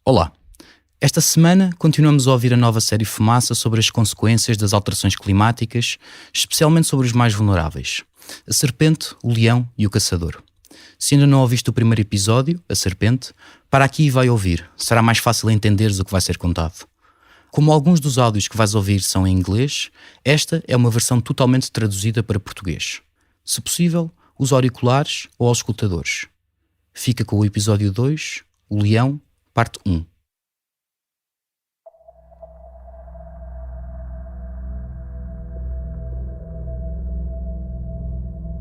Olá! Esta semana continuamos a ouvir a nova série Fumaça sobre as consequências das alterações climáticas, especialmente sobre os mais vulneráveis: a serpente, o leão e o caçador. Se ainda não ouviste o primeiro episódio, a serpente, para aqui e vai ouvir, será mais fácil entenderes o que vai ser contado. Como alguns dos áudios que vais ouvir são em inglês, esta é uma versão totalmente traduzida para português. Se possível, use auriculares ou auscultadores. Fica com o episódio 2, o leão, parte 1.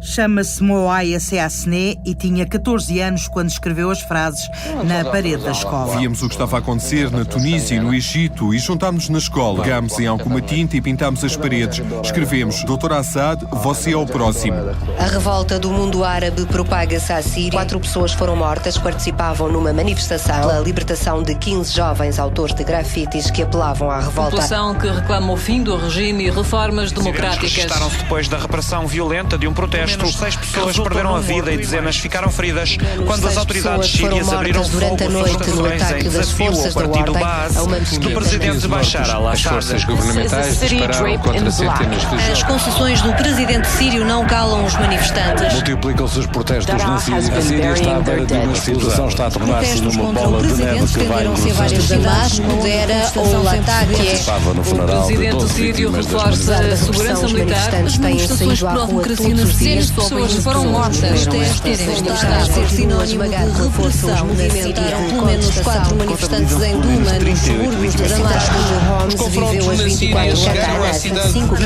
Chama-se Moaia Seasne e tinha 14 anos quando escreveu as frases na parede da escola. Víamos o que estava a acontecer na Tunísia e no Egito e juntámos na escola. Pegámos em alguma tinta e pintámos as paredes. Escrevemos: Dr. Assad, você é o próximo. A revolta do mundo árabe propaga-se à Síria. 4 pessoas foram mortas, participavam numa manifestação pela libertação de 15 jovens autores de grafites que apelavam à revolta. População que reclama o fim do regime e reformas democráticas. Registaram-se depois da repressão violenta de um protesto. 6 pessoas perderam a vida e dezenas ficaram feridas quando as autoridades sírias abriram fogo sobre manifestações em desafio ao partido Baas do presidente Bashar al-Assad. As forças governamentais dispararam contra centenas de jovens. As concessões do presidente sírio não calam os manifestantes. Multiplicam-se os protestos na Síria. A Síria está à beira de uma explosão, está a tornar-se numa bola de neve que vai vários Damasco, Dera ou Latakia. O presidente sírio reforça a segurança militar. As manifestações por a democracia na Síria. Pessoas foram mortas. Terem estado a ser sinónimo de repressão. Movimentaram pelo menos 4 manifestantes em Duma, nos subúrbios de Damasco. Homs viveu as 24 horas a 5 km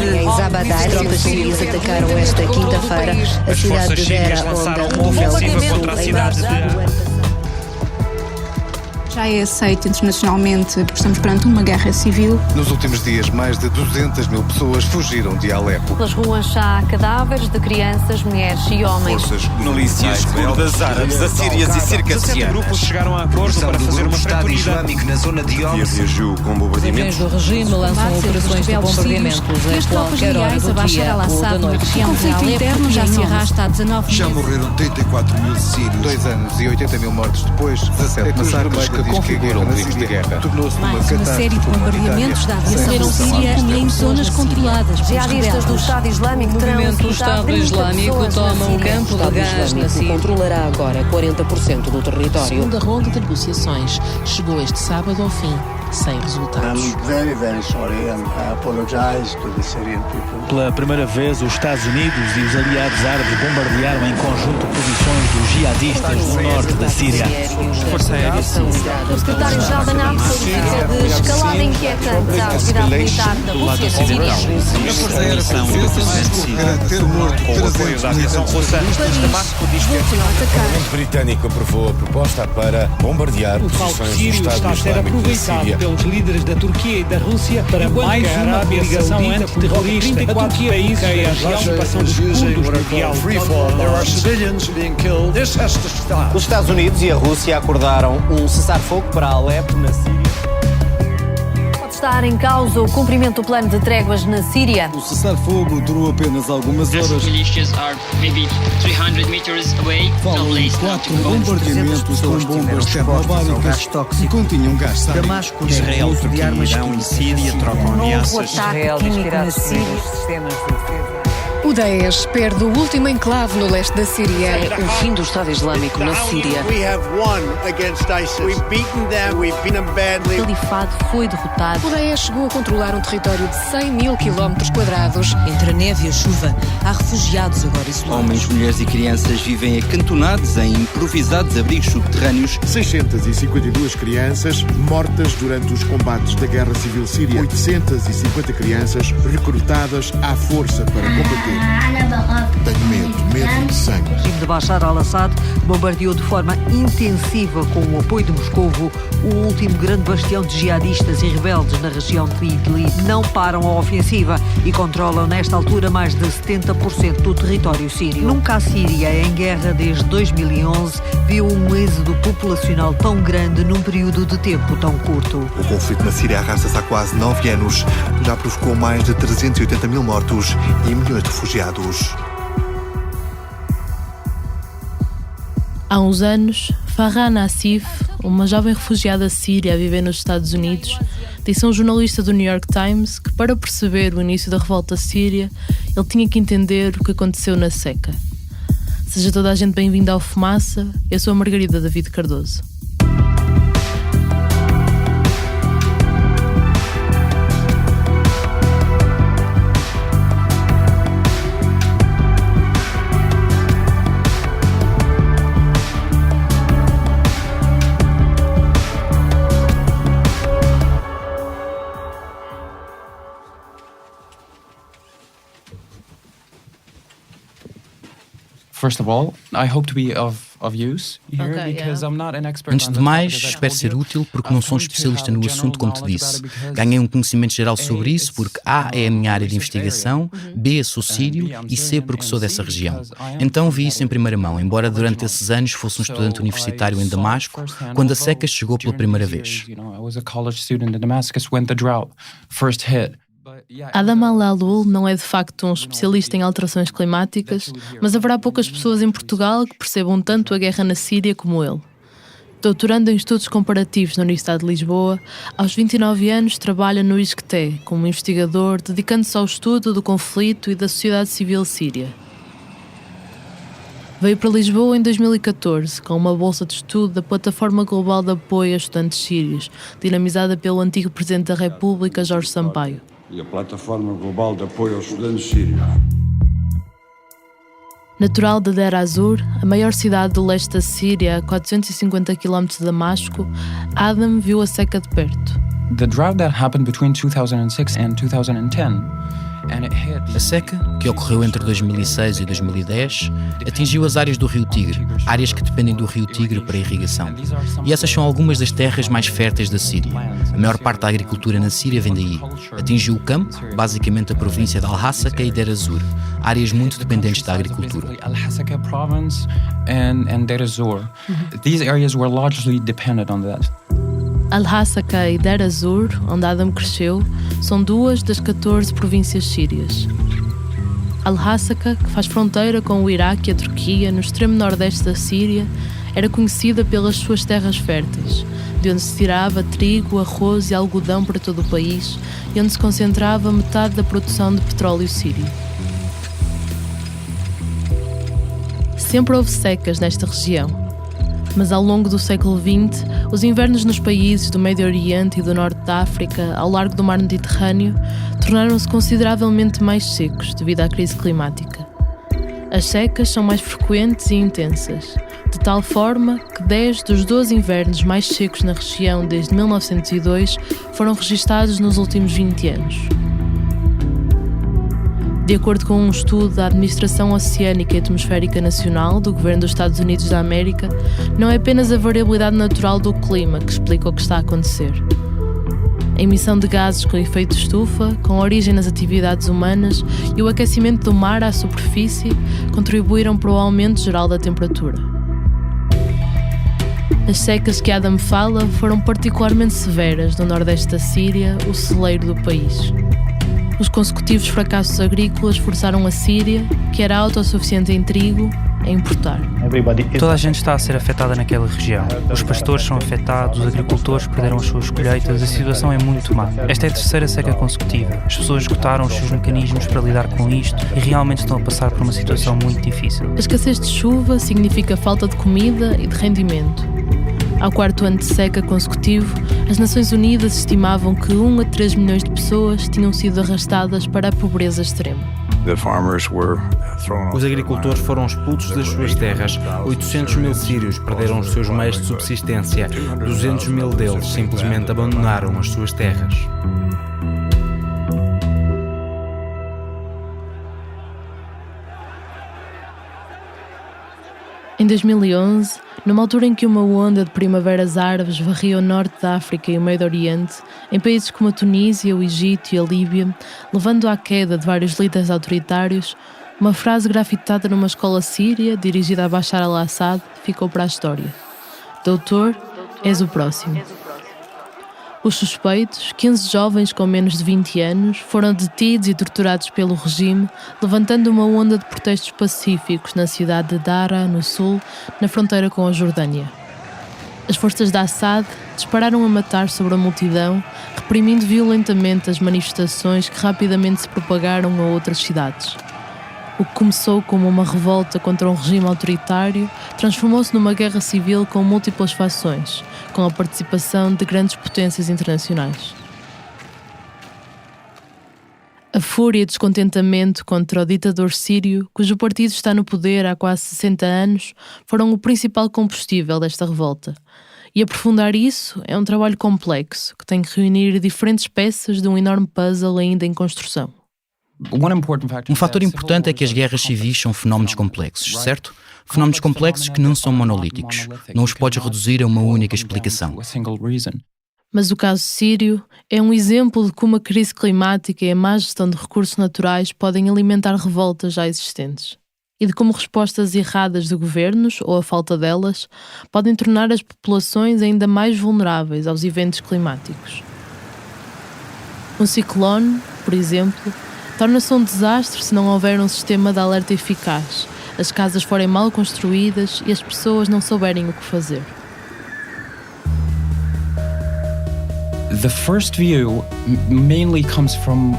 em Zabadar. Tropas sírias atacaram esta quinta-feira a cidade de Dera, onde a ofensiva contra a cidade de... Já é aceito internacionalmente porque estamos perante uma guerra civil. Nos últimos dias, mais de 200 mil pessoas fugiram de Alepo. Pelas ruas já há cadáveres de crianças, mulheres e homens. Milícias curdas árabes, assírias e circassianas. 17 grupos chegaram a acordo para fazer uma Estado Islâmico na zona de Homs. Reagiu com bombardeamentos. Os do regime lançam operações de bombardeamentos a qualquer hora do dia ou da noite. O conflito interno já se arrasta há 19 meses. Já morreram 84 mil sírios. 2 anos e 80 mil mortes depois, 17 massacres que configuram crimes de guerra. Tornou-se Mais uma série de bombardeamentos da aviação síria em zonas controladas. Jihadistas do Estado Islâmico O movimento do Estado Islâmico toma um campo de gás na Síria. Controlará agora 40% do território. A segunda ronda de negociações chegou este sábado ao fim, sem resultados. Pela primeira vez, os Estados Unidos e os aliados árabes bombardearam em conjunto posições dos jihadistas no norte da Síria. Força Aérea O secretário-geral da NATO qualifica de escalada inquietante a atividade militar da Rússia na Síria. A Força Aérea Francesa ter morto com o apoio da aviação russa. Damasco diz que O Parlamento britânico aprovou a proposta para bombardear posições do Estado Islâmico da Síria. Pelos líderes da Turquia e da Rússia para mais uma ligação antiterrorista. A Turquia e a região passam dos fundos do diálogo. Os Estados Unidos e a Rússia acordaram um cessar-fogo para Alepo, na Síria. Pode estar em causa o cumprimento do plano de tréguas na Síria. O cessar-fogo durou apenas algumas horas. Falam 4 bombardeamentos com bombas termobáricas que continham gás sárico. Damasco Israel, Turquia, Irão e Síria trocam ameaças. Israel químico na Síria. O Daesh perde o último enclave no leste da Síria. O fim do Estado Islâmico na Síria. O califado foi derrotado. O Daesh chegou a controlar um território de 100 mil quilómetros quadrados. Entre a neve e a chuva, há refugiados agora isolados. Homens, mulheres e crianças vivem acantonados em improvisados abrigos subterrâneos. 652 crianças mortas durante os combates da Guerra Civil Síria. 850 crianças recrutadas à força para combater. Tenho medo de sangue. O regime de Bashar al-Assad bombardeou de forma intensiva, com o apoio de Moscovo, o último grande bastião de jihadistas e rebeldes na região de Idlib. Não param a ofensiva e controlam nesta altura mais de 70% do território sírio. Nunca a Síria, em guerra desde 2011, viu um êxodo populacional tão grande num período de tempo tão curto. O conflito na Síria arrasta-se há quase 9 anos. Já provocou mais de 380 mil mortos e milhões de refugiados. Há uns anos, Farah Nassif, uma jovem refugiada síria a viver nos Estados Unidos, disse a um jornalista do New York Times que, para perceber o início da revolta síria, ele tinha que entender o que aconteceu na seca. Seja toda a gente bem-vinda ao Fumaça, eu sou a Margarida David Cardoso. First of all, I hope to be of use here because I'm not an expert. Antes de mais, espero ser útil porque não sou um especialista no assunto, como te disse. Ganhei um conhecimento geral sobre isso porque A é a minha área de investigação, B sou sírio e C porque sou dessa região. Então vi isso em primeira mão, embora durante esses anos fosse um estudante universitário em Damasco, quando a seca chegou pela primeira vez. Adam Al-Alul não é de facto um especialista em alterações climáticas, mas haverá poucas pessoas em Portugal que percebam tanto a guerra na Síria como ele. Doutorando em estudos comparativos na Universidade de Lisboa, aos 29 anos trabalha no ISCTE como investigador, dedicando-se ao estudo do conflito e da sociedade civil síria. Veio para Lisboa em 2014 com uma bolsa de estudo da Plataforma Global de Apoio a Estudantes Sírios, dinamizada pelo antigo Presidente da República, Jorge Sampaio. E a Plataforma Global de Apoio aos Estudantes Sírios. Natural de Deir ez-Zor, a maior cidade do leste da Síria, a 450 km de Damasco, Adam viu a seca de perto. The drought that happened between 2006 and 2010. A seca, que ocorreu entre 2006 e 2010, atingiu as áreas do Rio Tigre, áreas que dependem do Rio Tigre para irrigação. E essas são algumas das terras mais férteis da Síria. A maior parte da agricultura na Síria vem daí. Atingiu o campo, basicamente a província de Al-Hasaka e Deir ez-Zor, áreas muito dependentes da agricultura. Al-Hasaka province and Deir ez-Zor. These areas were largely dependent on that. Al-Hasaka e Deir ez-Zor, onde Adam cresceu, são duas das 14 províncias sírias. Al-Hasaka, que faz fronteira com o Iraque e a Turquia, no extremo nordeste da Síria, era conhecida pelas suas terras férteis, de onde se tirava trigo, arroz e algodão para todo o país e onde se concentrava metade da produção de petróleo sírio. Sempre houve secas nesta região, mas ao longo do século XX, os invernos nos países do Médio Oriente e do Norte da África, ao largo do mar Mediterrâneo, tornaram-se consideravelmente mais secos devido à crise climática. As secas são mais frequentes e intensas, de tal forma que 10 dos 12 invernos mais secos na região desde 1902 foram registados nos últimos 20 anos. De acordo com um estudo da Administração Oceânica e Atmosférica Nacional do Governo dos Estados Unidos da América, não é apenas a variabilidade natural do clima que explica o que está a acontecer. A emissão de gases com efeito estufa, com origem nas atividades humanas, e o aquecimento do mar à superfície contribuíram para o aumento geral da temperatura. As secas que Adam fala foram particularmente severas no nordeste da Síria, o celeiro do país. Os consecutivos fracassos agrícolas forçaram a Síria, que era autossuficiente em trigo, a importar. Toda a gente está a ser afetada naquela região. Os pastores são afetados, os agricultores perderam as suas colheitas, a situação é muito má. Esta é a terceira seca consecutiva. As pessoas esgotaram os seus mecanismos para lidar com isto e realmente estão a passar por uma situação muito difícil. A escassez de chuva significa falta de comida e de rendimento. Ao quarto ano de seca consecutivo, as Nações Unidas estimavam que 1 a 3 milhões de pessoas tinham sido arrastadas para a pobreza extrema. Os agricultores foram expulsos das suas terras. 800 mil sírios perderam os seus meios de subsistência. 200 mil deles simplesmente abandonaram as suas terras. Em 2011, numa altura em que uma onda de primaveras árabes varria o norte da África e o Médio Oriente, em países como a Tunísia, o Egito e a Líbia, levando à queda de vários líderes autoritários, uma frase grafitada numa escola síria, dirigida a Bashar al-Assad, ficou para a história. Doutor, és o próximo. Os suspeitos, 15 jovens com menos de 20 anos, foram detidos e torturados pelo regime, levantando uma onda de protestos pacíficos na cidade de Dara, no sul, na fronteira com a Jordânia. As forças de Assad dispararam a matar sobre a multidão, reprimindo violentamente as manifestações que rapidamente se propagaram a outras cidades. O que começou como uma revolta contra um regime autoritário transformou-se numa guerra civil com múltiplas fações, com a participação de grandes potências internacionais. A fúria e descontentamento contra o ditador sírio, cujo partido está no poder há quase 60 anos, foram o principal combustível desta revolta. E aprofundar isso é um trabalho complexo, que tem que reunir diferentes peças de um enorme puzzle ainda em construção. Um fator importante é que as guerras civis são fenómenos complexos, certo? Fenómenos complexos que não são monolíticos. Não os podes reduzir a uma única explicação. Mas o caso sírio é um exemplo de como a crise climática e a má gestão de recursos naturais podem alimentar revoltas já existentes. E de como respostas erradas de governos, ou a falta delas, podem tornar as populações ainda mais vulneráveis aos eventos climáticos. Um ciclone, por exemplo, torna-se um desastre se não houver um sistema de alerta eficaz, as casas forem mal construídas e as pessoas não souberem o que fazer. The first view mainly comes from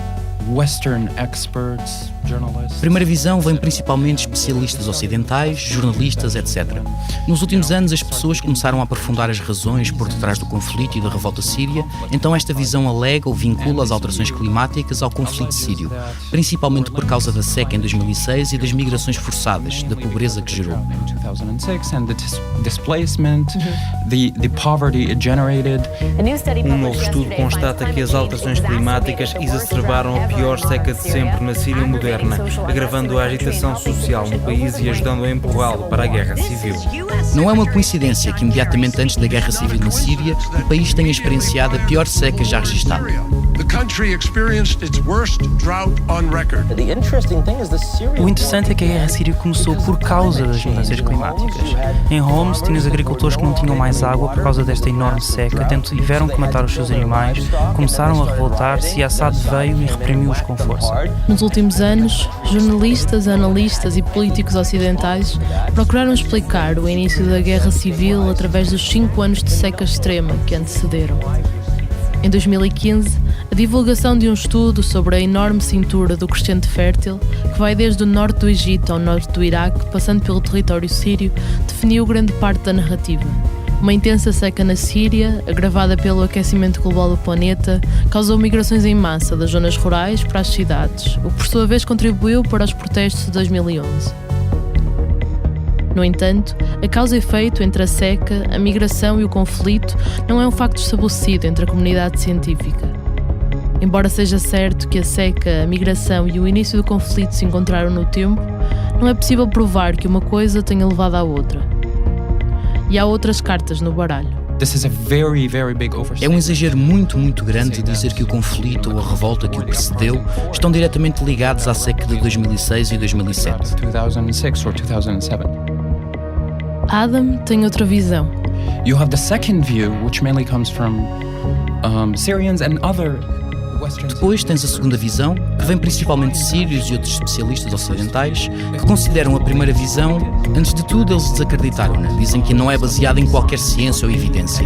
Western experts, journalists. A primeira visão vem principalmente de especialistas ocidentais, jornalistas, etc. Nos últimos anos, as pessoas começaram a aprofundar as razões por detrás do conflito e da revolta síria, então esta visão alega ou vincula as alterações climáticas ao conflito sírio, principalmente por causa da seca em 2006 e das migrações forçadas, da pobreza que gerou. Um novo estudo constata que as alterações climáticas exacerbaram a pior seca de sempre na Síria moderna, agravando a agitação social no país e ajudando a empurrá-lo para a guerra civil. Não é uma coincidência que imediatamente antes da guerra civil na Síria, o país tenha experienciado a pior seca já registada. O interessante é que a guerra síria começou por causa das mudanças climáticas. Em Homs, tinha os agricultores que não tinham mais água por causa desta enorme seca, tiveram que matar os seus animais, começaram a revoltar-se e Assad veio e reprimiu-os com força. Nos últimos anos, jornalistas, analistas e políticos ocidentais procuraram explicar o início da guerra civil através dos 5 anos de seca extrema que antecederam. Em 2015, a divulgação de um estudo sobre a enorme cintura do crescente fértil, que vai desde o norte do Egito ao norte do Iraque, passando pelo território sírio, definiu grande parte da narrativa. Uma intensa seca na Síria, agravada pelo aquecimento global do planeta, causou migrações em massa das zonas rurais para as cidades, o que por sua vez contribuiu para os protestos de 2011. No entanto, a causa e efeito entre a seca, a migração e o conflito não é um facto estabelecido entre a comunidade científica. Embora seja certo que a seca, a migração e o início do conflito se encontraram no tempo, não é possível provar que uma coisa tenha levado à outra. E há outras cartas no baralho. É um exagero muito grande dizer que o conflito ou a revolta que o precedeu estão diretamente ligados à seca de 2006 e 2007. Adam tem outra visão. You have the second view, which mainly comes from Syrians and other Depois tens a segunda visão, que vem principalmente de sírios e outros especialistas ocidentais, que consideram a primeira visão, antes de tudo eles desacreditaram-na, dizem que não é baseada em qualquer ciência ou evidência.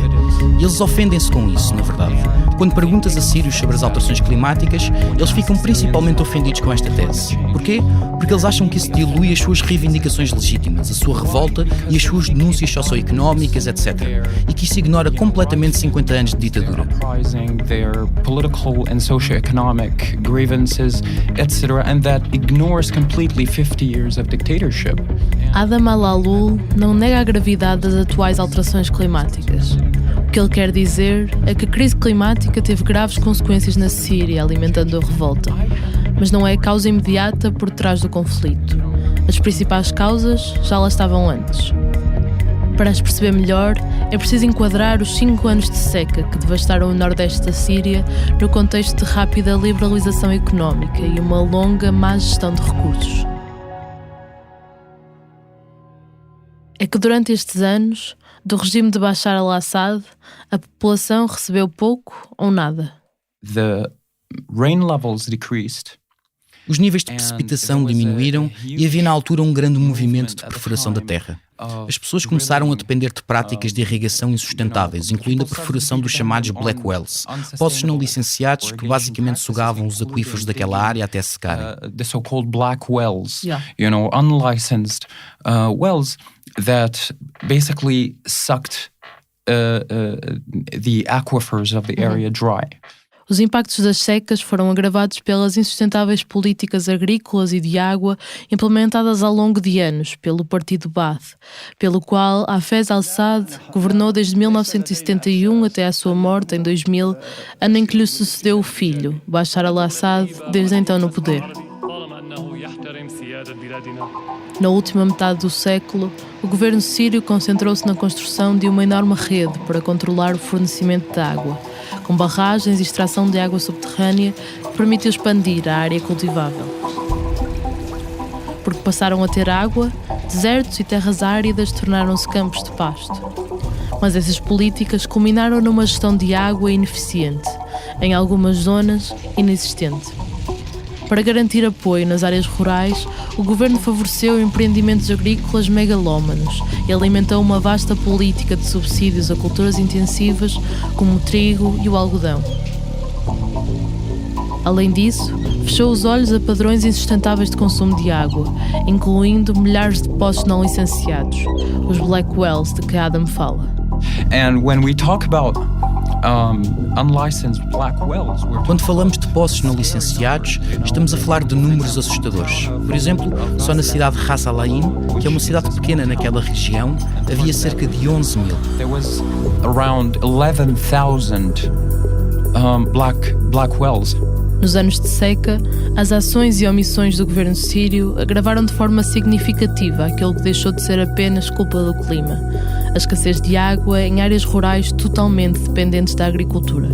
E eles ofendem-se com isso, na verdade. Quando perguntas a sírios sobre as alterações climáticas, eles ficam principalmente ofendidos com esta tese. Porquê? Porque eles acham que isso dilui as suas reivindicações legítimas, a sua revolta e as suas denúncias socioeconómicas, etc. E que isso ignora completamente 50 anos de ditadura. Socioeconomic grievances, etc., and that ignores completely 50 years of dictatorship. Adam Al-Alul não nega a gravidade das atuais alterações climáticas. O que ele quer dizer é que a crise climática teve graves consequências na Síria, alimentando a revolta, mas não é a causa imediata por trás do conflito. As principais causas já lá estavam antes. Para as perceber melhor, é preciso enquadrar os 5 anos de seca que devastaram o nordeste da Síria no contexto de rápida liberalização económica e uma longa má gestão de recursos. É que durante estes anos, do regime de Bashar al-Assad, a população recebeu pouco ou nada. The rain levels decreased Os níveis de precipitação diminuíram e havia na altura um grande movimento de perfuração da terra. As pessoas começaram a depender de práticas de irrigação insustentáveis, incluindo a perfuração dos chamados black wells, poços não licenciados que basicamente sugavam os aquíferos daquela área até secarem. The so-called black wells, unlicensed wells that basically sucked the aquifers of the area dry. Os impactos das secas foram agravados pelas insustentáveis políticas agrícolas e de água implementadas ao longo de anos pelo Partido Baath, pelo qual Hafez al-Assad governou desde 1971 até a sua morte em 2000, ano em que lhe sucedeu o filho, Bashar al-Assad, desde então no poder. Na última metade do século, o governo sírio concentrou-se na construção de uma enorme rede para controlar o fornecimento de água, com barragens e extração de água subterrânea que permitiu expandir a área cultivável. Porque passaram a ter água, desertos e terras áridas tornaram-se campos de pasto. Mas essas políticas culminaram numa gestão de água ineficiente, em algumas zonas inexistente. Para garantir apoio nas áreas rurais, o governo favoreceu empreendimentos agrícolas megalómanos e alimentou uma vasta política de subsídios a culturas intensivas como o trigo e o algodão. Além disso, fechou os olhos a padrões insustentáveis de consumo de água, incluindo milhares de poços não licenciados, os black wells de que Adam fala. And when we talk about unlicensed black wells, quando falamos de poços não licenciados, estamos a falar de números assustadores. Por exemplo, só na cidade de Ras Al Ain, que é uma cidade pequena naquela região, havia cerca de 11 mil. There was around 11,000 black wells. Nos anos de seca, as ações e omissões do governo sírio agravaram de forma significativa aquilo que deixou de ser apenas culpa do clima, a escassez de água em áreas rurais totalmente dependentes da agricultura.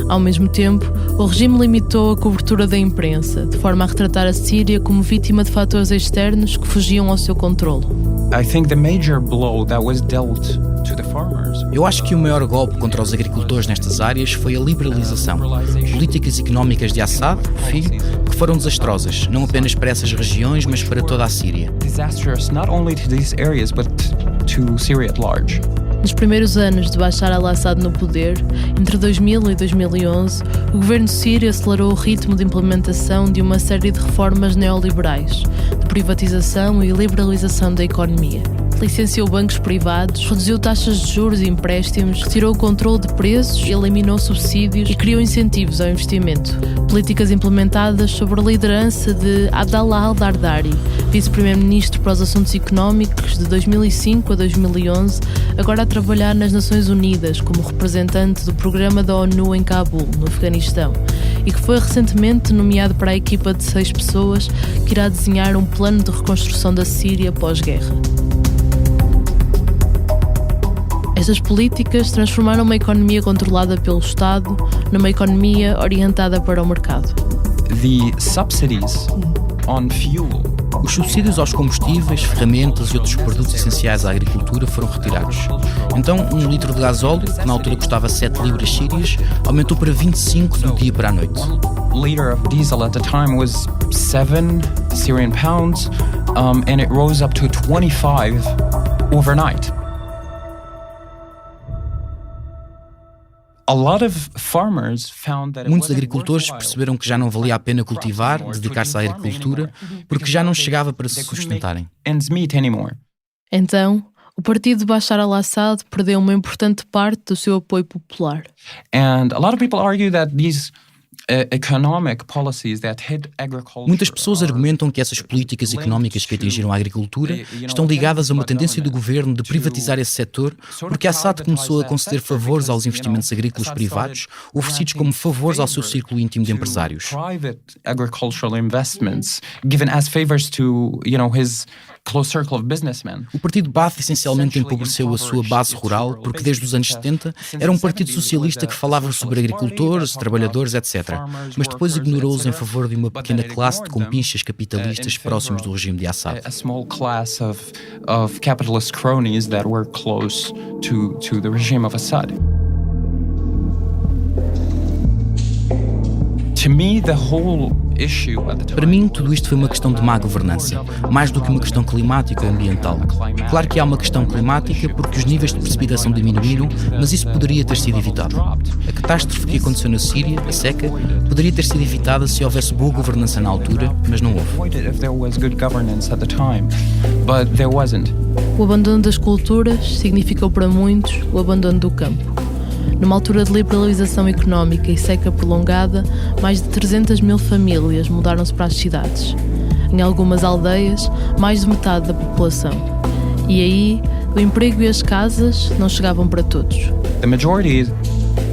Ao mesmo tempo, o regime limitou a cobertura da imprensa, de forma a retratar a Síria como vítima de fatores externos que fugiam ao seu controle. I think the major blow that was dealt to the farmers. Eu acho que o maior golpe contra os agricultores nestas áreas foi a liberalização. Políticas económicas de Assad, o filho, que foram desastrosas, não apenas para essas regiões, mas para toda a Síria. Disastrous not only to these areas but to Syria at large. Nos primeiros anos de Bashar al-Assad no poder, entre 2000 e 2011, o governo sírio acelerou o ritmo de implementação de uma série de reformas neoliberais, de privatização e liberalização da economia. Licenciou bancos privados, reduziu taxas de juros e empréstimos, retirou o controle de preços, eliminou subsídios e criou incentivos ao investimento. Políticas implementadas sob a liderança de Abdallah al-Dardari, vice-primeiro-ministro para os assuntos económicos de 2005 a 2011, agora a trabalhar nas Nações Unidas como representante do programa da ONU em Cabul, no Afeganistão, e que foi recentemente nomeado para a equipa de 6 pessoas que irá desenhar um plano de reconstrução da Síria pós-guerra. Estas políticas transformaram uma economia controlada pelo Estado numa economia orientada para o mercado. The subsidies on fuel. Os subsídios aos combustíveis, ferramentas e outros produtos essenciais à agricultura foram retirados. Então, um litro de gasóleo, que na altura custava 7 libras sírias, aumentou para 25 do dia para a noite. 1 liter of diesel at the time was 7 Syrian pounds, and it rose up to 25 overnight. Muitos agricultores perceberam que já não valia a pena cultivar, dedicar-se à agricultura, porque já não chegava para se sustentarem. Então, o partido de Bashar al-Assad perdeu uma importante parte do seu apoio popular. Muitas pessoas argumentam que essas políticas económicas que atingiram a agricultura estão ligadas a uma tendência do governo de privatizar esse setor, porque Assad começou a conceder favores aos investimentos agrícolas privados, oferecidos como favores ao seu círculo íntimo de empresários. O partido Baath essencialmente empobreceu a sua base rural porque desde os anos 70 era um partido socialista que falava sobre agricultores, trabalhadores, etc. Mas depois ignorou-os em favor de uma pequena classe de compinchas capitalistas próximos do regime de Assad. A small class of capitalist cronies that were close to the regime of Assad. To me, the whole Para mim, tudo isto foi uma questão de má governança, mais do que uma questão climática ou ambiental. Claro que há uma questão climática porque os níveis de precipitação diminuíram, mas isso poderia ter sido evitado. A catástrofe que aconteceu na Síria, a seca, poderia ter sido evitada se houvesse boa governança na altura, mas não houve. O abandono das culturas significou para muitos o abandono do campo. Numa altura de liberalização económica e seca prolongada, mais de 300 mil famílias mudaram-se para as cidades. Em algumas aldeias, mais de metade da população. E aí, o emprego e as casas não chegavam para todos. The majority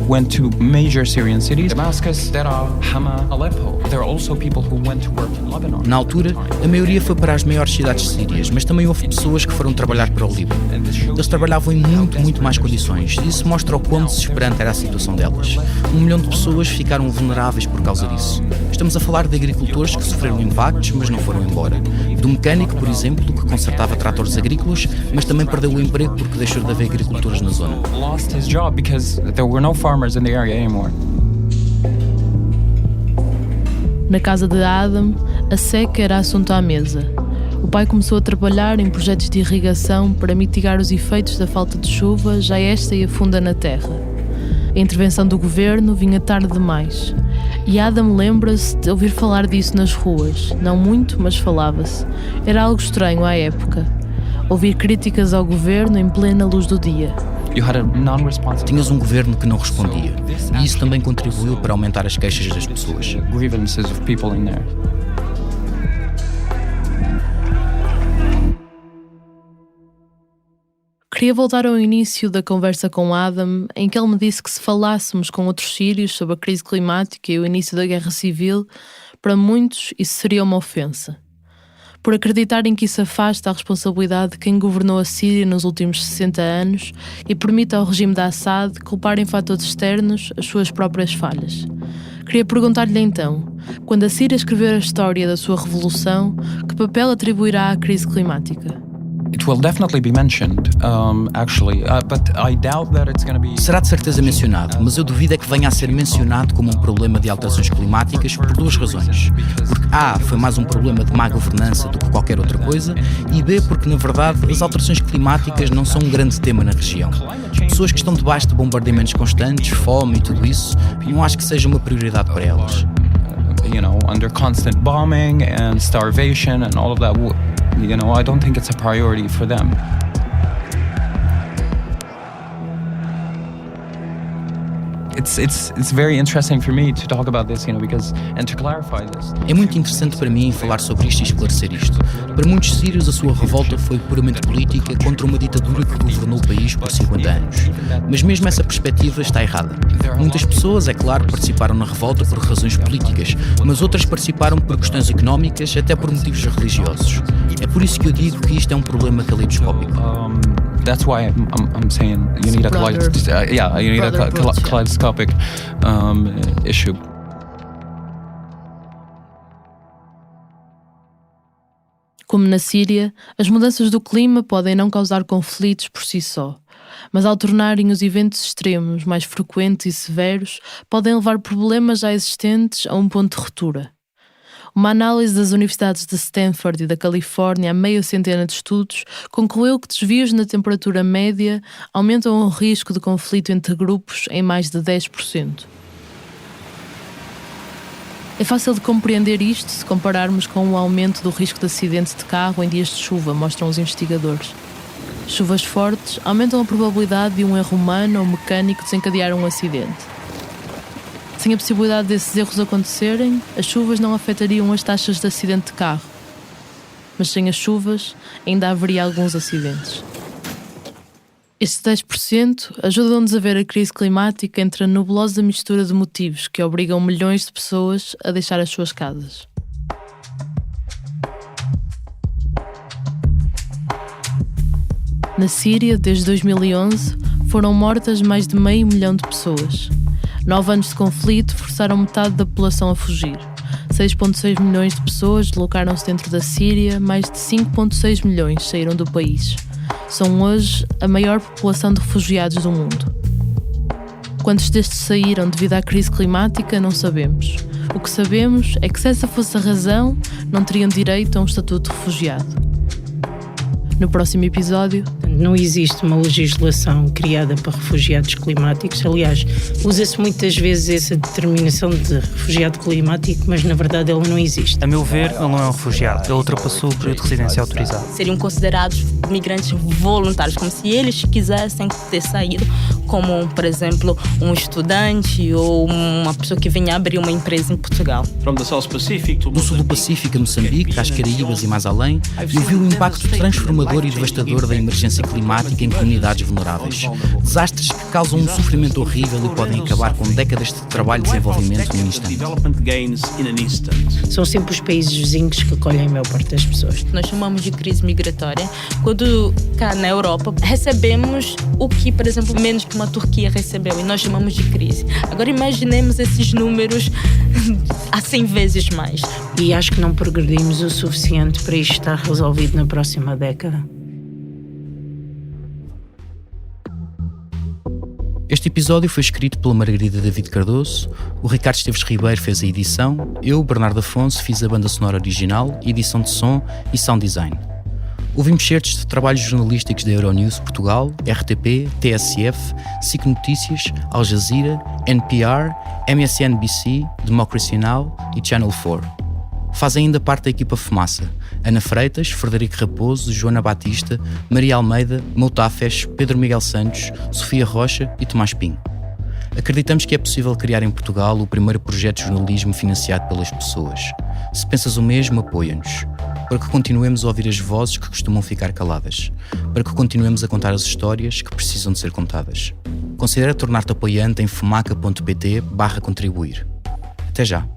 went to major Syrian cities, Damascus, Daraa, Hama, Aleppo. There are also people who went to work in Lebanon. Na altura, a maioria foi para as maiores cidades sírias, mas também houve pessoas que foram trabalhar para o Líbano. Eles trabalhavam em muito mais condições, e isso mostra o quão desesperante era a situação delas. 1 milhão de pessoas ficaram vulneráveis por causa disso. Estamos a falar de agricultores que sofreram impactos, mas não foram embora. Do mecânico, por exemplo, que consertava tratores agrícolas, mas também perdeu o emprego porque deixou de haver agricultores na zona. Lost his job because there were no farmers in the area anymore. Na casa de Adam, a seca era assunto à mesa. O pai começou a trabalhar em projetos de irrigação para mitigar os efeitos da falta de chuva, já esta ia funda na terra. A intervenção do governo vinha tarde demais. E Adam lembra-se de ouvir falar disso nas ruas. Não muito, mas falava-se. Era algo estranho à época. Ouvir críticas ao governo em plena luz do dia. Tinhas um governo que não respondia, e isso também contribuiu para aumentar as queixas das pessoas. Queria voltar ao início da conversa com Adam, em que ele me disse que se falássemos com outros sírios sobre a crise climática e o início da guerra civil, para muitos isso seria uma ofensa. Por acreditarem que isso afasta a responsabilidade de quem governou a Síria nos últimos 60 anos e permite ao regime de Assad culpar em fatores externos as suas próprias falhas. Queria perguntar-lhe então, quando a Síria escrever a história da sua revolução, que papel atribuirá à crise climática? It will definitely be mentioned, actually, but I doubt that it's going to be... Será de certeza mencionado, mas eu duvido é que venha a ser mencionado como um problema de alterações climáticas por 2 razões. Porque A, foi mais um problema de má governança do que qualquer outra coisa, e B, porque na verdade as alterações climáticas não são um grande tema na região. Pessoas que estão debaixo de bombardeamentos constantes, fome e tudo isso, não acho que seja uma prioridade para elas. Under constant bombing and starvation and all of that, I don't think it's a priority for them. It's very interesting for me to talk about this, because and to clarify this. É muito interessante para mim falar sobre isto e esclarecer isto. Para muitos sírios, a sua revolta foi puramente política contra uma ditadura que governou o país por 50 anos. Mas mesmo essa perspectiva está errada. Muitas pessoas, é claro, participaram na revolta por razões políticas, mas outras participaram por questões económicas, até por motivos religiosos. É por isso que eu digo que isto é um problema caleidoscópico. That's why I'm saying you need a kaleidoscopic issue. Como na Síria, as mudanças do clima podem não causar conflitos por si só, mas ao tornarem os eventos extremos mais frequentes e severos, podem levar problemas já existentes a um ponto de ruptura. Uma análise das universidades de Stanford e da Califórnia a meia centena de estudos concluiu que desvios na temperatura média aumentam o risco de conflito entre grupos em mais de 10%. É fácil de compreender isto se compararmos com o aumento do risco de acidente de carro em dias de chuva, mostram os investigadores. Chuvas fortes aumentam a probabilidade de um erro humano ou mecânico desencadear um acidente. Sem a possibilidade desses erros acontecerem, as chuvas não afetariam as taxas de acidente de carro. Mas sem as chuvas, ainda haveria alguns acidentes. Estes 10% ajudam-nos a ver a crise climática entre a nebulosa mistura de motivos que obrigam milhões de pessoas a deixar as suas casas. Na Síria, desde 2011, foram mortas mais de 500 mil de pessoas. 9 anos de conflito forçaram metade da população a fugir. 6,6 milhões de pessoas deslocaram-se dentro da Síria, mais de 5,6 milhões saíram do país. São hoje a maior população de refugiados do mundo. Quantos destes saíram devido à crise climática, não sabemos. O que sabemos é que se essa fosse a razão, não teriam direito a um estatuto de refugiado. No próximo episódio... Não existe uma legislação criada para refugiados climáticos. Aliás, usa-se muitas vezes essa determinação de refugiado climático, mas na verdade ela não existe. A meu ver, ele não é um refugiado. Ele ultrapassou o período de residência autorizado. Seriam considerados migrantes voluntários, como se eles quisessem ter saído, como, por exemplo, um estudante ou uma pessoa que venha abrir uma empresa em Portugal. Do sul do Pacífico a Moçambique, às Caraíbas e mais além, eu vi o impacto transformador e devastador da emergência climática em comunidades vulneráveis. Desastres que causam um sofrimento horrível e podem acabar com décadas de trabalho e desenvolvimento num instante. São sempre os países vizinhos que acolhem a maior parte das pessoas. Nós chamamos de crise migratória. Quando cá na Europa recebemos o que, por exemplo, menos que uma Turquia recebeu, e nós chamamos de crise. Agora imaginemos esses números a 100 vezes mais. E acho que não progredimos o suficiente para isto estar resolvido na próxima década. Este episódio foi escrito pela Margarida David Cardoso, o Ricardo Esteves Ribeiro fez a edição, eu, Bernardo Afonso, fiz a banda sonora original, edição de som e sound design. Ouvimos certos de trabalhos jornalísticos da Euronews Portugal, RTP, TSF, SIC Notícias, Al Jazeera, NPR, MSNBC, Democracy Now! E Channel 4. Fazem ainda parte da equipa Fumaça: Ana Freitas, Frederico Raposo, Joana Batista, Maria Almeida, Moutafes, Pedro Miguel Santos, Sofia Rocha e Tomás Pinho. Acreditamos que é possível criar em Portugal o primeiro projeto de jornalismo financiado pelas pessoas. Se pensas o mesmo, apoia-nos. Para que continuemos a ouvir as vozes que costumam ficar caladas. Para que continuemos a contar as histórias que precisam de ser contadas. Considera tornar-te apoiante em fumaca.pt/contribuir. Até já!